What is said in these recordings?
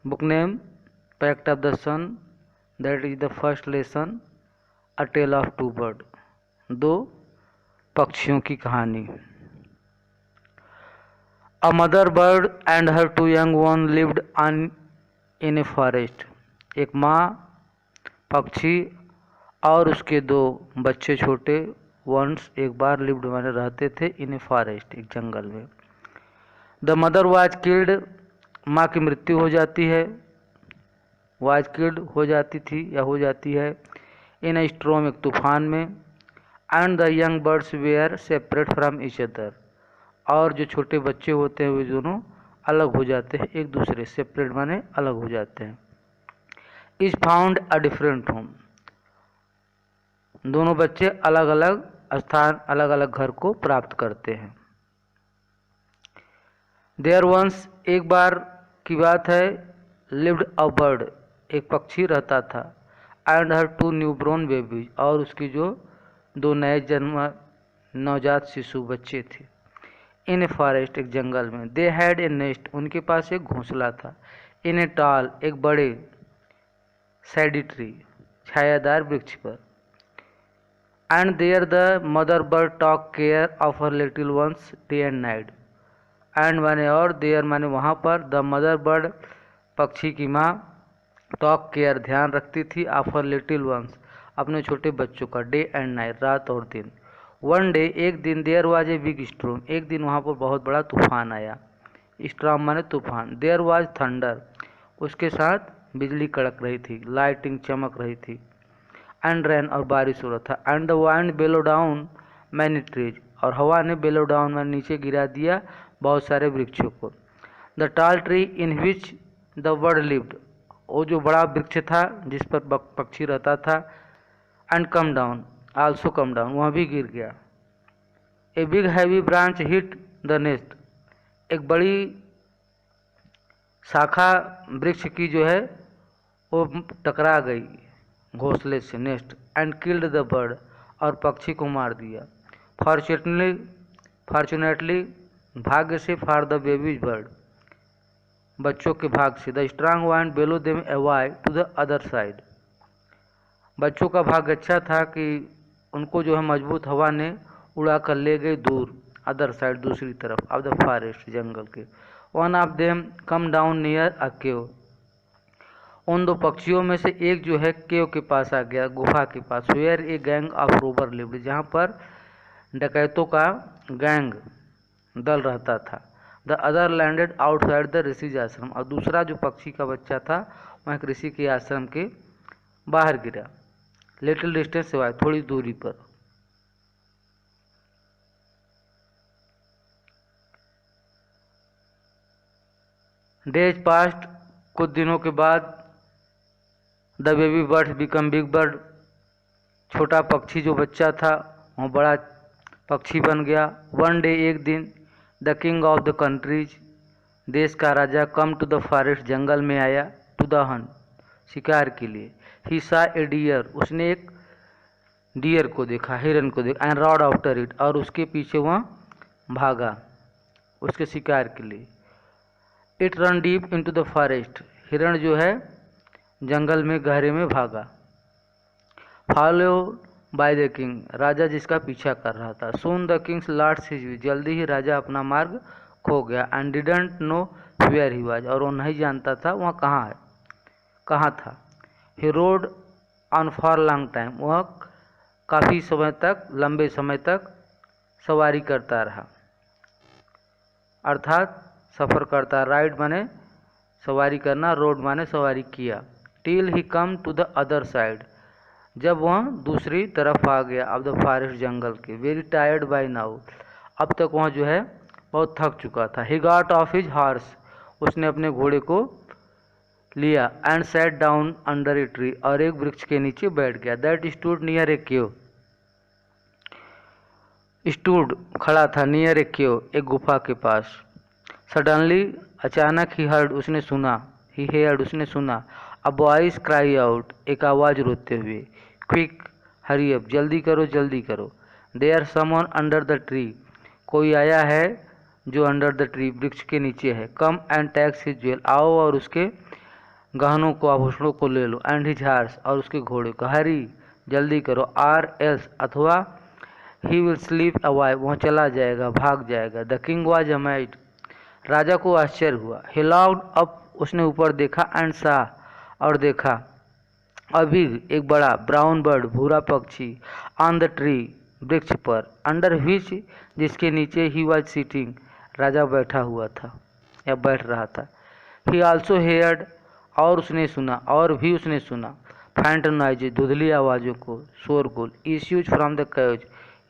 Book name Pact of the Sun. That is the first lesson. A Tale of Two Birds. दो पक्षियों की कहानी. A mother bird and her two young ones lived in a forest. एक माँ पक्षी और उसके दो बच्चे छोटे वंस एक बार लिव्ड माने रहते थे इन ए फॉरेस्ट, एक जंगल में. द मदर वाज किल्ड, माँ की मृत्यु हो जाती है. वाज किल्ड हो जाती थी या हो जाती है. इन ए स्ट्रॉम, एक तूफान में. And the young birds were separate from each other, और जो छोटे बच्चे होते हैं वे दोनों अलग हो जाते हैं एक दूसरे. सेपरेट माने अलग हो जाते हैं. Is found a different home, दोनों बच्चे अलग अलग स्थान, अलग अलग घर को प्राप्त करते हैं. देयर वंस, एक बार की बात है. लिव्ड अ बर्ड, एक पक्षी रहता था. And her two newborn babies, और उसकी जो दो नए जन्म नवजात शिशु बच्चे थे. इन ए फॉरेस्ट, एक जंगल में. दे हैड ए नेस्ट, उनके पास एक घोंसला था. इन ए टाल, एक बड़े. सैडी ट्री, छायादार वृक्ष पर. And there the mother bird took care of her little ones day and night. And माने और, देयर माने वहाँ पर. द मदर बर्ड, पक्षी की माँ. टॉक केयर, ध्यान रखती थी. ऑफ हर लिटिल वंस, अपने छोटे बच्चों का. डे एंड नाइट, रात और दिन. वन डे, एक दिन. There was a big storm, एक दिन वहाँ पर बहुत बड़ा तूफान आया. स्टॉर्म माने तूफान. देयर वाज थंडर, उसके साथ बिजली कड़क रही थी. लाइटिंग, चमक रही थी. एंड रेन, और बारिश हो रहा था. And the wind blew down many trees, और हवा ने बेलो डाउन में नीचे गिरा दिया बहुत सारे वृक्षों को. द टाल tree in which the bird lived, वो जो बड़ा वृक्ष था जिस पर पक्षी रहता था. And come down, also come down, वहाँ भी गिर गया. A big heavy branch hit the nest, एक बड़ी शाखा वृक्ष की जो है वो टकरा गई घोंसले से, nest. And killed the bird, और पक्षी को मार दिया. फॉर्चुनेटली, भाग्य से. फॉर द बेबीज बर्ड, बच्चों के भाग से. The strong wind blew them away to the other side, बच्चों का भाग अच्छा था कि उनको जो है मजबूत हवा ने उड़ा कर ले गई दूर. अदर साइड, दूसरी तरफ. ऑफ द फॉरेस्ट, जंगल के. One of them come down near a cave, उन दो पक्षियों में से एक जो है केव के पास आ गया, गुफा के पास. Where a gang of robber lived, जहाँ पर डकैतों का गैंग दल रहता था. The other landed outside the rishi's ashram, और दूसरा जो पक्षी का बच्चा था वह एक ऋषि के आश्रम के बाहर गिरा. लिटिल डिस्टेंस से, थोड़ी दूरी पर. डेज पास्ट, कुछ दिनों के बाद. The baby bird become big bird, छोटा पक्षी जो बच्चा था वह बड़ा पक्षी बन गया. वन डे, एक दिन. The king of the countries, देश का राजा. कम टू द फॉरेस्ट, जंगल में आया. टू द हंट, शिकार के लिए. ही सा ए डियर, उसने एक डियर को देखा, हिरन को देखा. एंड रॉड आफ्टर इट, और उसके पीछे वह भागा उसके शिकार के लिए. It run deep into the forest, हिरण जो है जंगल में गहरे में भागा. फॉलो बाय द किंग, राजा जिसका पीछा कर रहा था. Soon the king's lost his way, जल्दी ही राजा अपना मार्ग खो गया. And didn't know where he was, और वो नहीं जानता था वहाँ कहाँ था. He rode on for long time, वह काफ़ी समय तक, लंबे समय तक सवारी करता रहा, अर्थात सफ़र करता. राइड माने सवारी करना, रोड माने सवारी किया. Till he come to the other side, जब वह दूसरी तरफ आ गया. ऑफ द फॉरेस्ट, जंगल के. वेरी टायर्ड बाय नाउ, अब तक वह जो है बहुत थक चुका था. He got off his horse, उसने अपने घोड़े को लिया. And sat down under a tree, और एक वृक्ष के नीचे बैठ गया. That stood near A cave, stood खड़ा था. नियर ए केव, एक गुफा के पास. सडनली, अचानक. ही हर्ड, उसने सुना. ही हेयर्ड, उसने सुना. अ वॉइस क्राई आउट, एक आवाज़ रोते हुए. क्विक, हरी अप, जल्दी करो जल्दी करो. There someone under the tree, कोई आया है जो अंडर द ट्री, वृक्ष के नीचे है. Come and tax his jewel, आओ और उसके गहनों को, आभूषणों को ले लो। एंड हिज हॉर्स, और उसके घोड़े को। हरी, जल्दी करो। आर एल्स, अथवा ही विल स्लीप अवाई, वह चला जाएगा, भाग जाएगा। द किंग वॉज अमेज्ड, राजा को आश्चर्य हुआ। ही लॉक्ड अप, उसने ऊपर देखा। एंड सा, और देखा। अभी एक बड़ा ब्राउन बर्ड, भूरा पक्षी। ऑन द ट्री, वृक्ष पर। अंडर व्हिच, जिसके नीचे ही वॉज सिटिंग, राजा बैठा हुआ था या बैठ रहा था। ही आल्सो हेयर्ड, और उसने सुना, और भी उसने सुना। फैंट नॉइज, धुंधली आवाज़ों को, शोरगुल। इश्यूज फ्रॉम द कैव,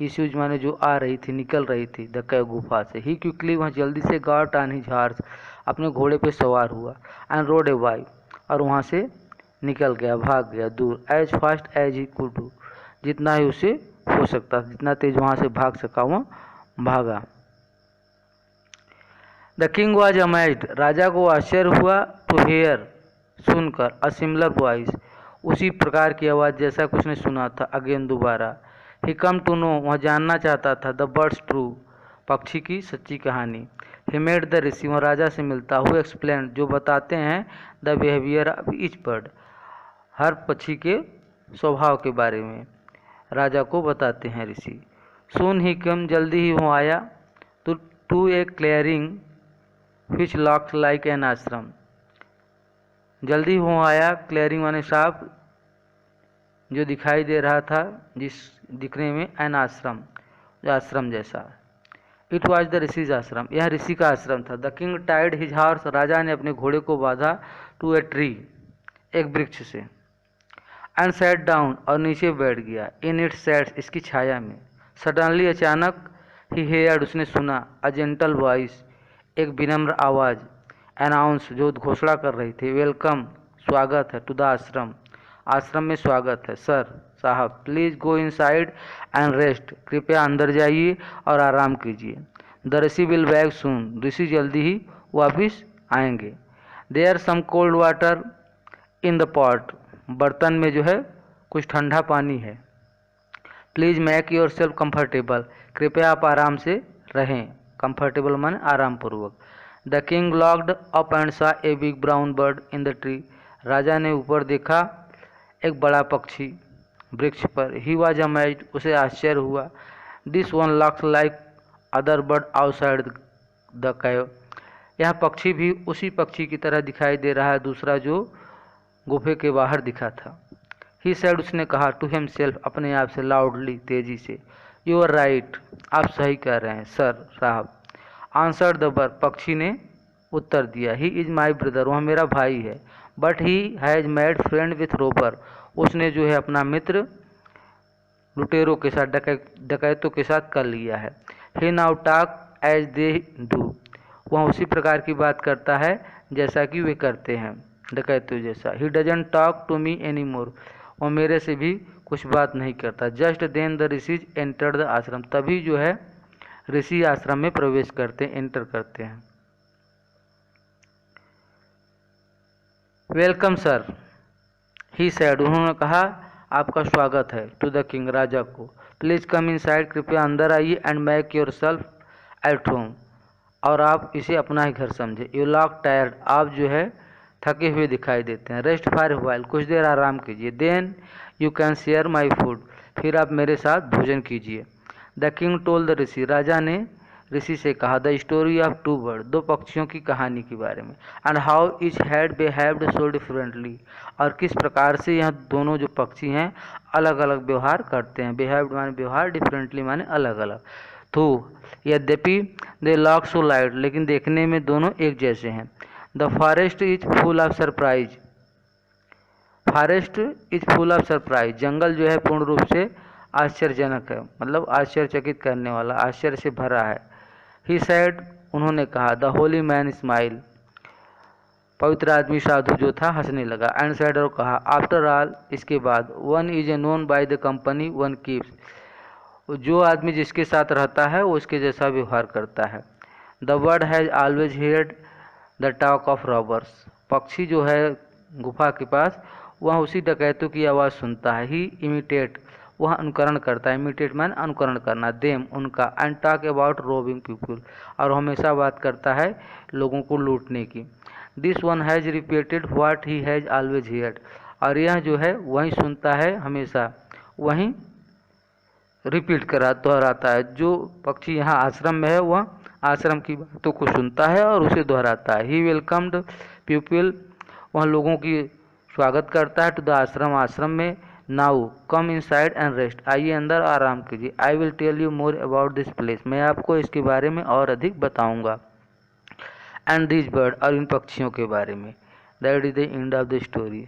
इश्यूज माने जो आ रही थी, निकल रही थी। द कैव, गुफा से। ही क्विकली, वह जल्दी से। गॉट ऑन हिज हॉर्स, अपने घोड़े पे सवार हुआ। एंड रोड अवाई, और वहाँ से निकल गया, भाग गया दूर। As fast as he could do, जितना ही उसे हो सकता, जितना तेज वहाँ से भाग सका वह भागा। द किंग वॉज अमेज्ड, राजा को आश्चर्य हुआ। टू हेयर, सुनकर। अ सिमिलर वॉइस, उसी प्रकार की आवाज़ जैसा कुछ ने सुना था। अगेन, दोबारा। ही कम टू नो, वह जानना चाहता था। द बर्ड्स ट्रू, पक्षी की सच्ची कहानी। ही मेड द ऋषि, वह राजा से मिलता। हु एक्सप्लेन, जो बताते हैं। The behaviour of each bird, हर पक्षी के स्वभाव के बारे में राजा को बताते हैं ऋषि। सून ही कम, जल्दी ही वो आया। To a clearing which looks like an ashram, जल्दी वो आया। क्लियरिंग माने साफ, जो दिखाई दे रहा था, जिस दिखने में एन आश्रम, जो आश्रम जैसा। इट वॉज द ऋषिज आश्रम, यह ऋषि का आश्रम था। The king tied his horse, राजा ने अपने घोड़े को बांधा। टू ए ट्री, एक वृक्ष से। एंड सैट डाउन, और नीचे बैठ गया। इन इट्स सेट्स, इसकी छाया में। सडनली, अचानक। ही हेयर्ड, उसने सुना। अ जेंटल वॉइस, एक विनम्र आवाज़। अनाउंस, जो घोषणा कर रही थी। वेलकम, स्वागत है। टू द आश्रम, आश्रम में स्वागत है। सर, साहब। Please go inside and rest, कृपया अंदर जाइए और आराम कीजिए। The Rishi will back soon, Rishi जल्दी ही वापिस आएंगे। There some cold water in the pot, बर्तन में जो है कुछ ठंडा पानी है। Please make yourself comfortable, कृपया आप आराम से रहें। कंफर्टेबल माने आराम पूर्वक। The king looked up and saw a big brown bird in the tree, राजा ने ऊपर देखा एक बड़ा पक्षी वृक्ष पर। ही वॉज अमेज्ड, उसे आश्चर्य हुआ। This one looks like other bird outside the cave, यह पक्षी भी उसी पक्षी की तरह दिखाई दे रहा है, दूसरा जो गुफे के बाहर दिखा था। ही सेड, उसने कहा। टू हिमसेल्फ, अपने आप से। लाउडली, तेजी से। यू आर राइट, आप सही कह रहे हैं सर, साहब। आंसर्ड द बर्ड, पक्षी ने उत्तर दिया। ही इज माई ब्रदर, वह मेरा भाई है। But he has made friend with Rober, उसने जो है अपना मित्र लुटेरों के साथ, डकैतों के साथ कर लिया है। He now talk as they do, वह उसी प्रकार की बात करता है जैसा कि वे करते हैं, डकैतों जैसा। He doesn't talk to me any more, वह मेरे से भी कुछ बात नहीं करता। Just then the rishis entered the ashram, तभी जो है ऋषि आश्रम में प्रवेश करते हैं, एंटर करते हैं। वेलकम सर, ही सेड, उन्होंने कहा आपका स्वागत है। टू द किंग, राजा को। प्लीज़ कम इनसाइड, कृपया अंदर आइए। And make your self at home, और आप इसे अपना ही घर समझे। यू लॉक टायर्ड, आप जो है थके हुए दिखाई देते हैं। रेस्ट फॉर ए व्हाइल, कुछ देर आराम कीजिए। Then you can share my food, फिर आप मेरे साथ भोजन कीजिए। The king told the rishi, राजा ने ऋषि से कहा। The story of two bird, दो पक्षियों की कहानी के बारे में। And how each had behaved so differently, और किस प्रकार से यह दोनों जो पक्षी हैं अलग अलग व्यवहार करते हैं। बिहेव्ड माने व्यवहार, डिफरेंटली माने अलग अलग। तो यद्यपि दे लॉक सो लाइट, लेकिन देखने में दोनों एक जैसे हैं। The forest is full of surprise, forest is full of surprise, जंगल जो है पूर्ण रूप से आश्चर्यजनक है, मतलब आश्चर्यचकित करने वाला, आश्चर्य से भरा है। ही सेड, उन्होंने कहा। द होली मैन स्माइल, पवित्र आदमी साधु जो था हंसने लगा। एंड सेड, और कहा। आफ्टर ऑल, इसके बाद। One is a known by the company one keeps, जो आदमी जिसके साथ रहता है वो उसके जैसा व्यवहार करता है। The bird has always heard the talk of robbers, पक्षी जो है गुफा के पास वह उसी डकैतों की आवाज़ सुनता है। ही इमिटेट, वह अनुकरण करता है। इमिटेट मैन अनुकरण करना। देम, उनका। And talk about robin people, और हमेशा बात करता है लोगों को लूटने की। This one has repeated what he has always heard, और यह जो है वही सुनता है, हमेशा वही रिपीट करा दोहराता है। जो पक्षी यहाँ आश्रम में है वह आश्रम की बातों को सुनता है और उसे दोहराता है। ही वेलकम्ड पीपल, वह लोगों की स्वागत करता है, टू द आश्रम, आश्रम में। Now come inside and rest, आइए अंदर आराम कीजिए। I will tell you more about this place, मैं आपको इसके बारे में और अधिक बताऊंगा। एंड दिस बर्ड, और इन पक्षियों के बारे में। That is the end of the story.